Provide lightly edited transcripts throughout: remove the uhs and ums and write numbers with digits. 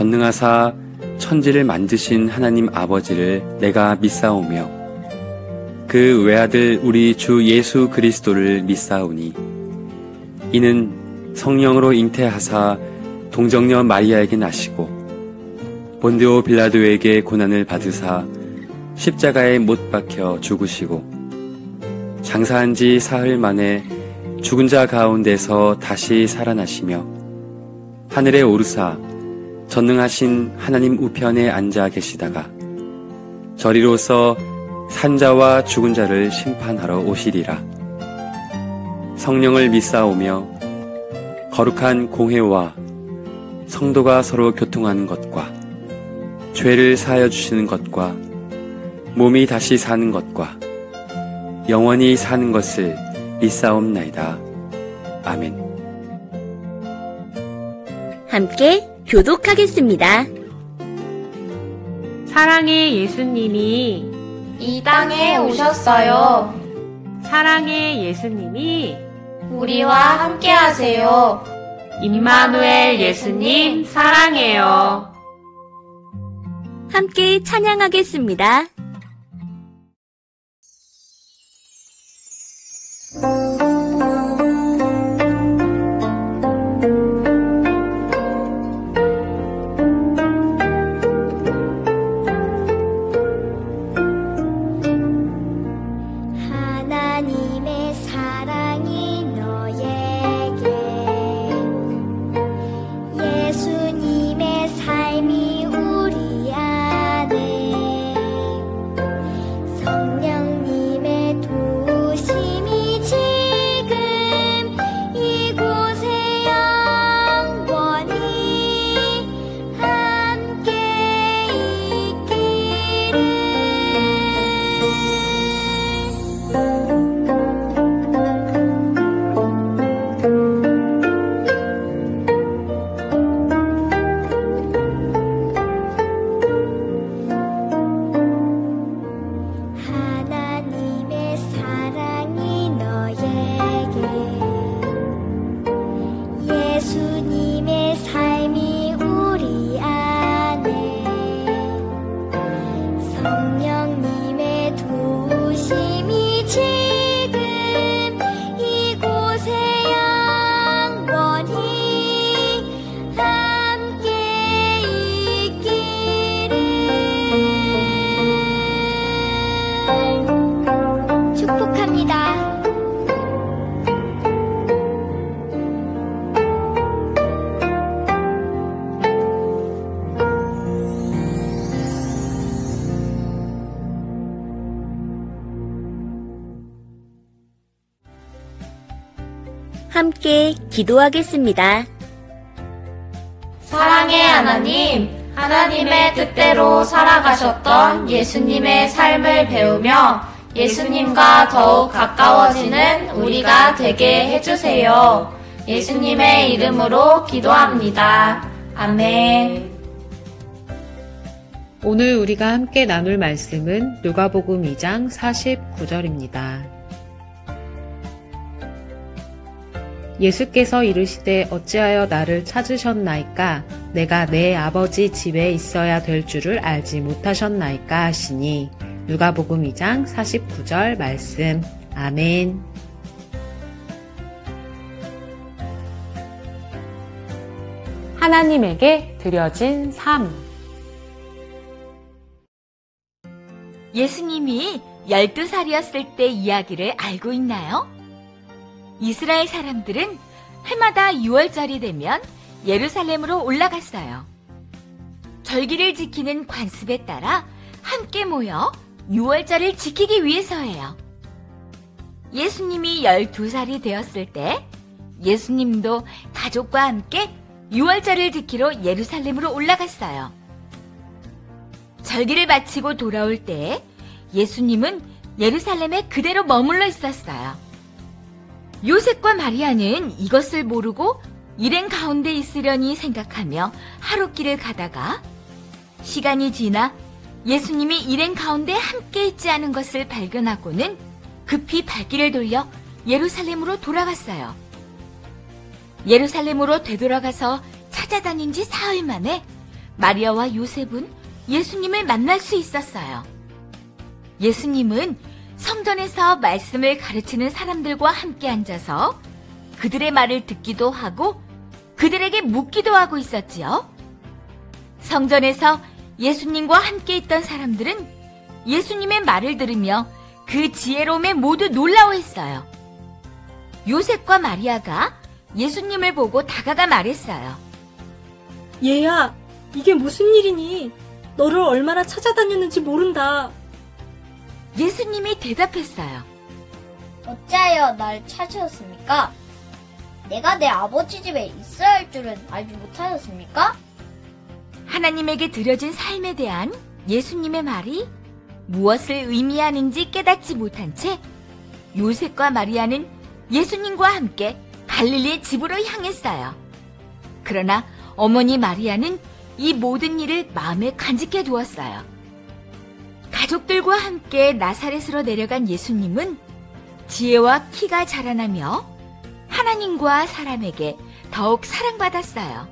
전능하사 천지를 만드신 하나님 아버지를 내가 믿사오며 그 외아들 우리 주 예수 그리스도를 믿사오니 이는 성령으로 잉태하사 동정녀 마리아에게 나시고 본디오 빌라도에게 고난을 받으사 십자가에 못 박혀 죽으시고 장사한 지 사흘 만에 죽은 자 가운데서 다시 살아나시며 하늘에 오르사 전능하신 하나님 우편에 앉아 계시다가 저리로서 산자와 죽은 자를 심판하러 오시리라. 성령을 믿사오며 거룩한 공회와 성도가 서로 교통하는 것과 죄를 사하여 주시는 것과 몸이 다시 사는 것과 영원히 사는 것을 믿사옵나이다. 아멘. 함께 교독하겠습니다. 사랑의 예수님이 이 땅에 오셨어요. 사랑의 예수님이 우리와 함께 하세요. 임마누엘 예수님 사랑해요. 함께 찬양하겠습니다. 하나님의 사랑이 너에게 예수님의 삶이 우리 안에 성령님의 도우심이 지금 이곳에 영원히 함께 있기를. 하나님의 사랑이 너에게 예수님의 삶이 우리 안에 성령님의 도우심이 지금 이곳에 영원히 함께 있기를. 축복합니다. 함께 기도하겠습니다. 사랑의 하나님, 하나님의 뜻대로 살아가셨던 예수님의 삶을 배우며 예수님과 더욱 가까워지는 우리가 되게 해주세요. 예수님의 이름으로 기도합니다. 아멘. 오늘 우리가 함께 나눌 말씀은 누가복음 2장 49절입니다. 예수께서 이르시되 어찌하여 나를 찾으셨나이까? 내가 내 아버지 집에 있어야 될 줄을 알지 못하셨나이까 하시니. 누가복음 2장 49절 말씀. 아멘. 하나님에게 드려진 삶. 예수님이 12살이었을 때 이야기를 알고 있나요? 이스라엘 사람들은 해마다 6월절이 되면 예루살렘으로 올라갔어요. 절기를 지키는 관습에 따라 함께 모여 6월절을 지키기 위해서예요. 예수님이 12살이 되었을 때 예수님도 가족과 함께 6월절을 지키러 예루살렘으로 올라갔어요. 절기를 마치고 돌아올 때 예수님은 예루살렘에 그대로 머물러 있었어요. 요셉과 마리아는 이것을 모르고 일행 가운데 있으려니 생각하며 하룻길을 가다가 시간이 지나 예수님이 일행 가운데 함께 있지 않은 것을 발견하고는 급히 발길을 돌려 예루살렘으로 돌아갔어요. 예루살렘으로 되돌아가서 찾아다닌 지 사흘 만에 마리아와 요셉은 예수님을 만날 수 있었어요. 예수님은 성전에서 말씀을 가르치는 사람들과 함께 앉아서 그들의 말을 듣기도 하고 그들에게 묻기도 하고 있었지요. 성전에서 예수님과 함께 있던 사람들은 예수님의 말을 들으며 그 지혜로움에 모두 놀라워했어요. 요셉과 마리아가 예수님을 보고 다가가 말했어요. 얘야, 이게 무슨 일이니? 너를 얼마나 찾아다녔는지 모른다. 예수님이 대답했어요. 어찌하여 날 찾으셨습니까? 내가 내 아버지 집에 있어야 할 줄은 알지 못하였습니까? 하나님에게 드려진 삶에 대한 예수님의 말이 무엇을 의미하는지 깨닫지 못한 채 요셉과 마리아는 예수님과 함께 갈릴리의 집으로 향했어요. 그러나 어머니 마리아는 이 모든 일을 마음에 간직해 두었어요. 가족들과 함께 나사렛으로 내려간 예수님은 지혜와 키가 자라나며 하나님과 사람에게 더욱 사랑받았어요.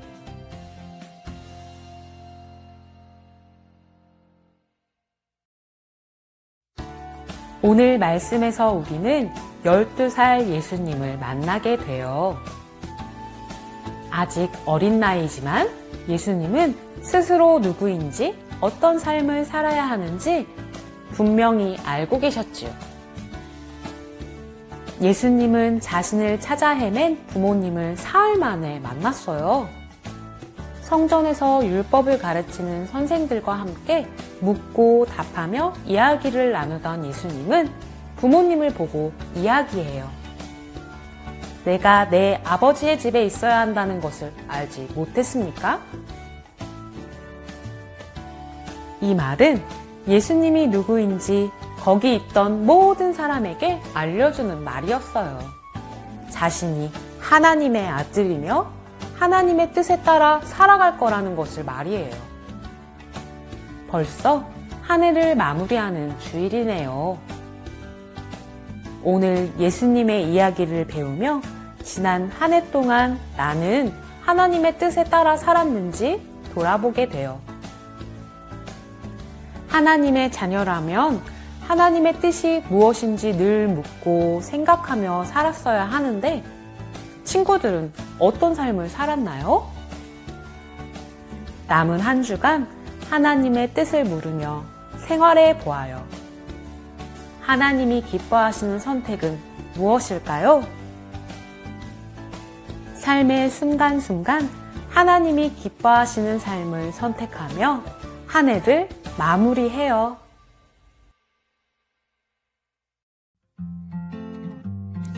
오늘 말씀에서 우리는 12살 예수님을 만나게 돼요. 아직 어린 나이지만 예수님은 스스로 누구인지 어떤 삶을 살아야 하는지 분명히 알고 계셨지요. 예수님은 자신을 찾아 헤맨 부모님을 사흘 만에 만났어요. 성전에서 율법을 가르치는 선생들과 함께 묻고 답하며 이야기를 나누던 예수님은 부모님을 보고 이야기해요. 내가 내 아버지의 집에 있어야 한다는 것을 알지 못했습니까? 이 말은 예수님이 누구인지 거기 있던 모든 사람에게 알려주는 말이었어요. 자신이 하나님의 아들이며 하나님의 뜻에 따라 살아갈 거라는 것을 말이에요. 벌써 한 해를 마무리하는 주일이네요. 오늘 예수님의 이야기를 배우며 지난 한 해 동안 나는 하나님의 뜻에 따라 살았는지 돌아보게 돼요. 하나님의 자녀라면 하나님의 뜻이 무엇인지 늘 묻고 생각하며 살았어야 하는데 친구들은 어떤 삶을 살았나요? 남은 한 주간 하나님의 뜻을 물으며 생활해 보아요. 하나님이 기뻐하시는 선택은 무엇일까요? 삶의 순간순간 하나님이 기뻐하시는 삶을 선택하며 한 해를 마무리해요.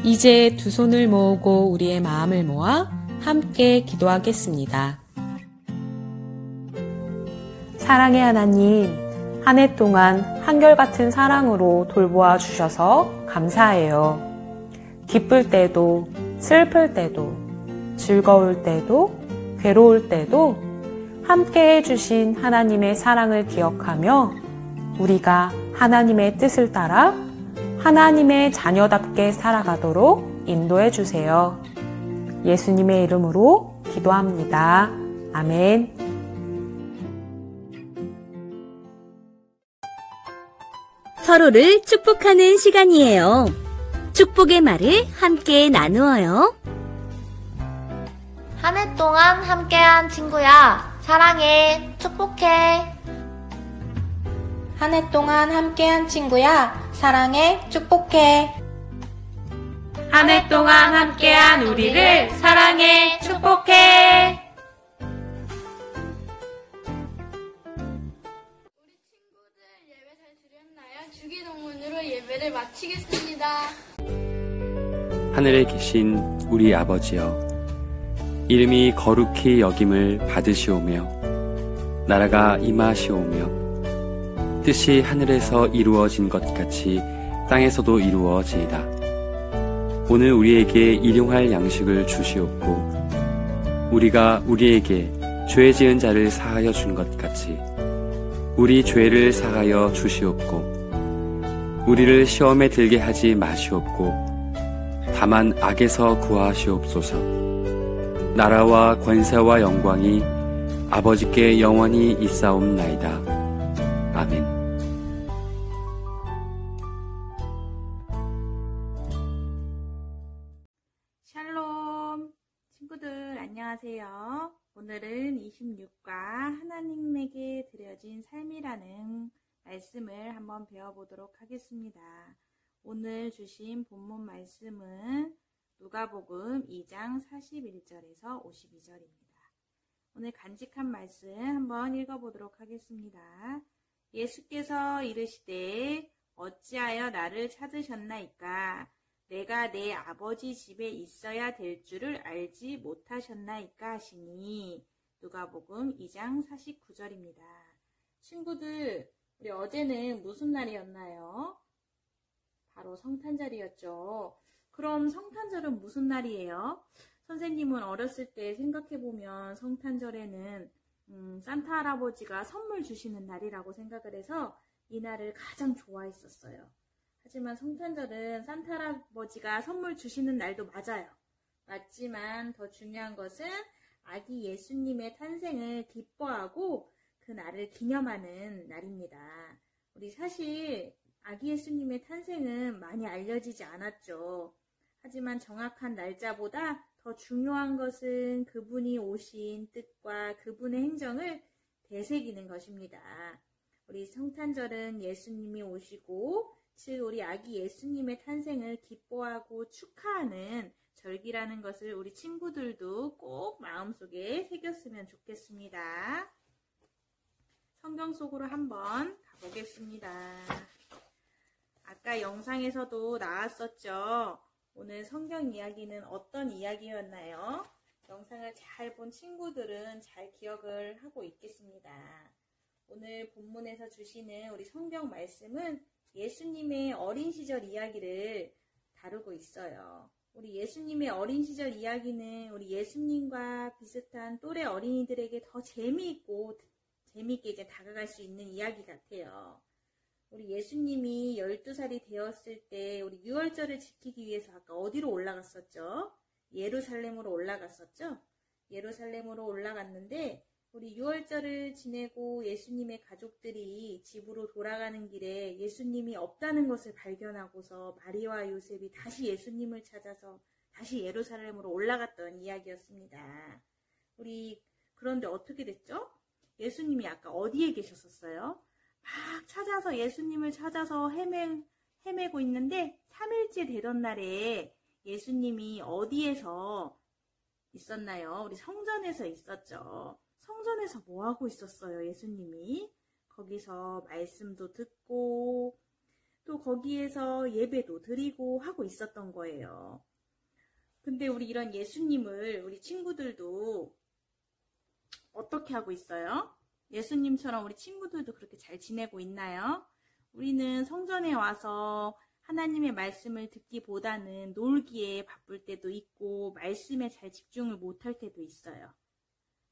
이제 두 손을 모으고 우리의 마음을 모아 함께 기도하겠습니다. 사랑의 하나님, 한 해 동안 한결같은 사랑으로 돌보아 주셔서 감사해요. 기쁠 때도, 슬플 때도, 즐거울 때도, 괴로울 때도 함께 해주신 하나님의 사랑을 기억하며 우리가 하나님의 뜻을 따라 하나님의 자녀답게 살아가도록 인도해 주세요. 예수님의 이름으로 기도합니다. 아멘. 서로를 축복하는 시간이에요. 축복의 말을 함께 나누어요. 한 해 동안 함께한 친구야, 사랑해, 축복해. 한 해 동안 함께한 친구야, 사랑해, 축복해. 한 해 동안 함께한 우리를 사랑해, 축복해. 우리 친구들 예배 잘 드렸나요? 주기도문으로 예배를 마치겠습니다. 하늘에 계신 우리 아버지여, 이름이 거룩히 여김을 받으시오며 나라가 임하시오며 뜻이 하늘에서 이루어진 것 같이 땅에서도 이루어지이다. 오늘 우리에게 일용할 양식을 주시옵고 우리가 우리에게 죄 지은 자를 사하여 준 것 같이 우리 죄를 사하여 주시옵고 우리를 시험에 들게 하지 마시옵고 다만 악에서 구하시옵소서. 나라와 권세와 영광이 아버지께 영원히 있사옵나이다. 아멘. 샬롬! 친구들 안녕하세요. 오늘은 26과 하나님에게 드려진 삶이라는 말씀을 한번 배워보도록 하겠습니다. 오늘 주신 본문 말씀은 누가복음 2장 41절에서 52절입니다. 오늘 간직한 말씀 한번 읽어보도록 하겠습니다. 예수께서 이르시되 어찌하여 나를 찾으셨나이까? 내가 내 아버지 집에 있어야 될 줄을 알지 못하셨나이까 하시니. 누가복음 2장 49절입니다. 친구들, 우리 어제는 무슨 날이었나요? 바로 성탄절이었죠. 그럼 성탄절은 무슨 날이에요? 선생님은 어렸을 때 생각해보면 성탄절에는 산타 할아버지가 선물 주시는 날이라고 생각을 해서 이 날을 가장 좋아했었어요. 하지만 성탄절은 산타 할아버지가 선물 주시는 날도 맞아요. 맞지만 더 중요한 것은 아기 예수님의 탄생을 기뻐하고 그 날을 기념하는 날입니다. 우리 사실 아기 예수님의 탄생은 많이 알려지지 않았죠. 하지만 정확한 날짜보다 더 중요한 것은 그분이 오신 뜻과 그분의 행정을 되새기는 것입니다. 우리 성탄절은 예수님이 오시고 즉 우리 아기 예수님의 탄생을 기뻐하고 축하하는 절기라는 것을 우리 친구들도 꼭 마음속에 새겼으면 좋겠습니다. 성경 속으로 한번 가보겠습니다. 아까 영상에서도 나왔었죠. 오늘 성경 이야기는 어떤 이야기였나요? 영상을 잘 본 친구들은 잘 기억을 하고 있겠습니다. 오늘 본문에서 주시는 우리 성경 말씀은 예수님의 어린 시절 이야기를 다루고 있어요. 우리 예수님의 어린 시절 이야기는 우리 예수님과 비슷한 또래 어린이들에게 더 재미있고 재미있게 이제 다가갈 수 있는 이야기 같아요. 우리 예수님이 12살이 되었을 때 우리 유월절을 지키기 위해서 아까 어디로 올라갔었죠? 예루살렘으로 올라갔었죠? 예루살렘으로 올라갔는데 우리 유월절을 지내고 예수님의 가족들이 집으로 돌아가는 길에 예수님이 없다는 것을 발견하고서 마리아와 요셉이 다시 예수님을 찾아서 다시 예루살렘으로 올라갔던 이야기였습니다. 그런데 어떻게 됐죠? 예수님이 아까 어디에 계셨었어요? 막 찾아서 예수님을 찾아서 헤매고 있는데 3일째 되던 날에 예수님이 어디에서 있었나요? 우리 성전에서 있었죠. 성전에서 뭐 하고 있었어요, 예수님이? 거기서 말씀도 듣고 또 거기에서 예배도 드리고 하고 있었던 거예요. 근데 우리 이런 예수님을 우리 친구들도 어떻게 하고 있어요? 예수님처럼 우리 친구들도 그렇게 잘 지내고 있나요? 우리는 성전에 와서 하나님의 말씀을 듣기보다는 놀기에 바쁠 때도 있고 말씀에 잘 집중을 못할 때도 있어요.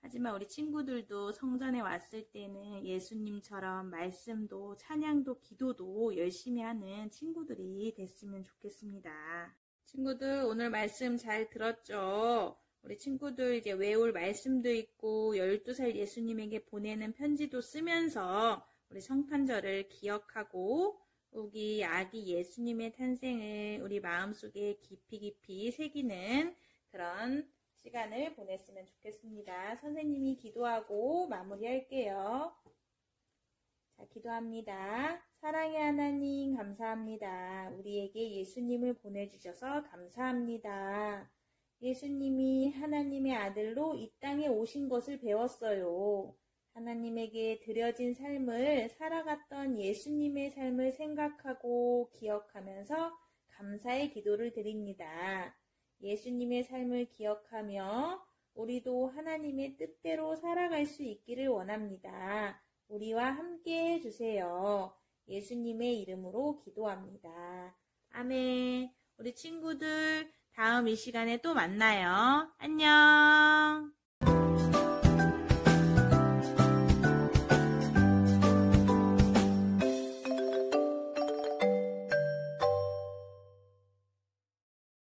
하지만 우리 친구들도 성전에 왔을 때는 예수님처럼 말씀도 찬양도 기도도 열심히 하는 친구들이 됐으면 좋겠습니다. 친구들 오늘 말씀 잘 들었죠? 우리 친구들 이제 외울 말씀도 있고 12살 예수님에게 보내는 편지도 쓰면서 우리 성탄절을 기억하고 우리 아기 예수님의 탄생을 우리 마음속에 깊이 새기는 그런 시간을 보냈으면 좋겠습니다. 선생님이 기도하고 마무리할게요. 자, 기도합니다. 사랑의 하나님 감사합니다. 우리에게 예수님을 보내주셔서 감사합니다. 예수님이 하나님의 아들로 이 땅에 오신 것을 배웠어요. 하나님에게 드려진 삶을 살아갔던 예수님의 삶을 생각하고 기억하면서 감사의 기도를 드립니다. 예수님의 삶을 기억하며 우리도 하나님의 뜻대로 살아갈 수 있기를 원합니다. 우리와 함께 해주세요. 예수님의 이름으로 기도합니다. 아멘. 우리 친구들 다음 이 시간에 또 만나요. 안녕.